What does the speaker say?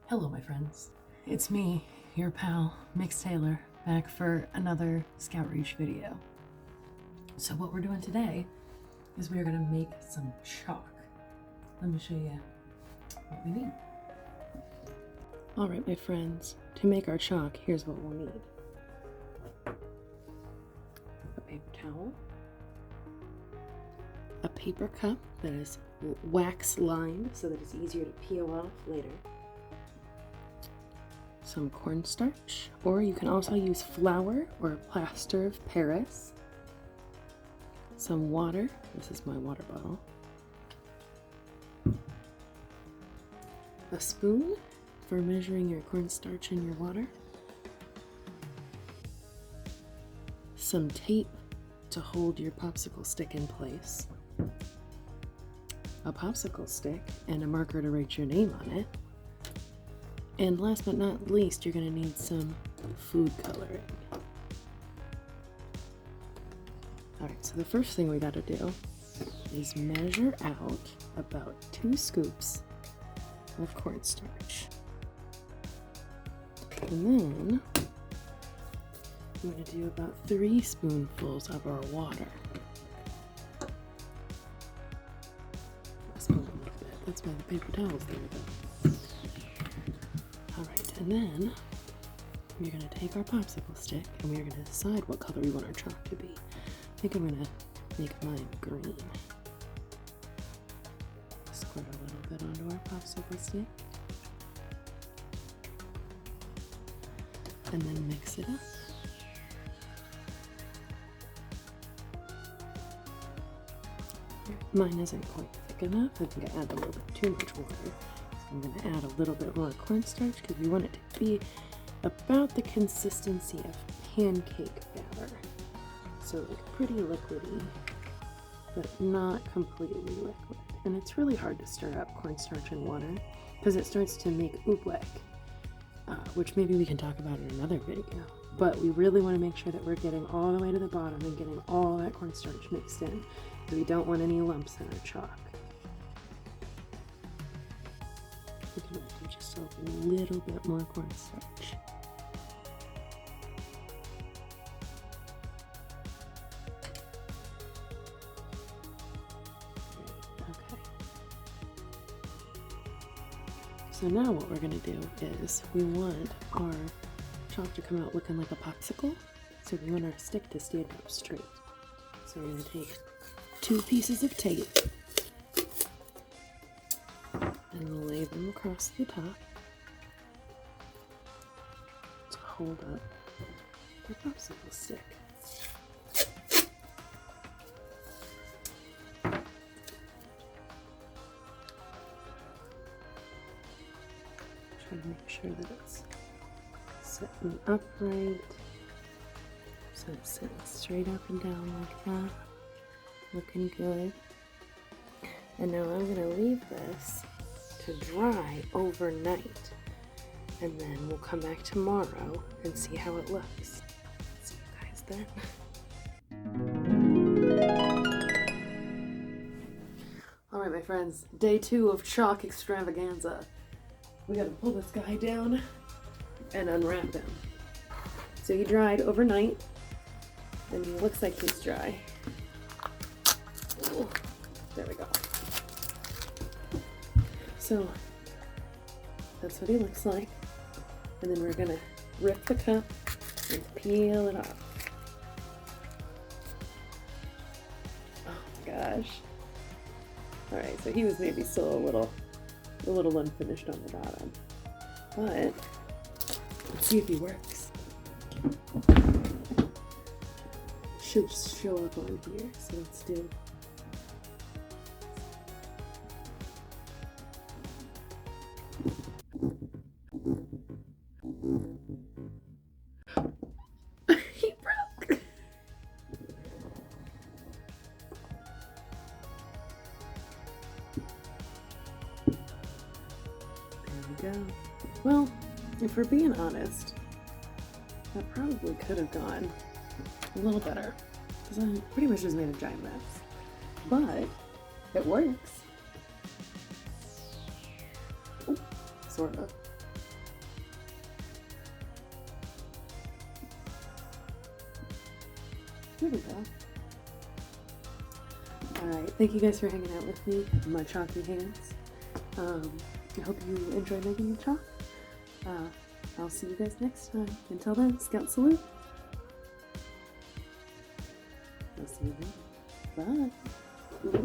Hello, my friends. It's me, your pal, Mix Taylor, back for another Scout Reach video. So what we're doing today is we're gonna make some chalk. Let me show you what we need. All right, my friends, to make our chalk, here's what we'll need. A paper towel, a paper cup that is wax lined so that it's easier to peel off later, some cornstarch, or you can also use flour or plaster of Paris, some water, this is my water bottle, a spoon for measuring your cornstarch and your water, some tape to hold your popsicle stick in place, a popsicle stick and a marker to write your name on it, and last but not least, you're going to need some food coloring. Alright, so the first thing we got to do is measure out about 2 scoops of cornstarch. And then I'm going to do about 3 spoonfuls of our water. That's why the paper towel's there though. Alright, and then we're going to take our popsicle stick and we're going to decide what color we want our chalk to be. I think I'm going to make mine green. Squirt a little bit onto our popsicle stick. And then mix it up. Mine isn't quite thick enough. I think I added a little bit too much water. So I'm going to add a little bit more cornstarch because we want it to be about the consistency of pancake batter. So like pretty liquidy, but not completely liquid. And it's really hard to stir up cornstarch and water because it starts to make oobleck, which maybe we can talk about in another video. But we really want to make sure that we're getting all the way to the bottom and getting all that cornstarch mixed in. We don't want any lumps in our chalk. We can do just a little bit more cornstarch. Okay. So now what we're going to do is we want our chalk to come out looking like a popsicle. So we want our stick to stand up straight. So we're going to take 2 pieces of tape and lay them across the top to hold up the popsicle stick. Try to make sure that it's sitting upright, so it's sitting straight up and down like that. Looking good. And now I'm going to leave this to dry overnight. And then we'll come back tomorrow and see how it looks. See you guys then. Alright, my friends. Day 2 of chalk extravaganza. We gotta pull this guy down and unwrap him. So he dried overnight. And he looks like he's dry. There we go. So that's what he looks like. And then we're gonna rip the cup and peel it off. Oh my gosh. Alright, so he was maybe still a little unfinished on the bottom. But let's see if he works. Should show up on here, so let's do. He broke. There we go. Well, if we're being honest, that probably could have gone a little better, because I pretty much just made a giant mess. But it works. Ooh, sort of. There we go. Alright, thank you guys for hanging out with me, my chalky hands. I hope you enjoy making your chalk. I'll see you guys next time. Until then, Scout Salute. I'll see you then. Bye.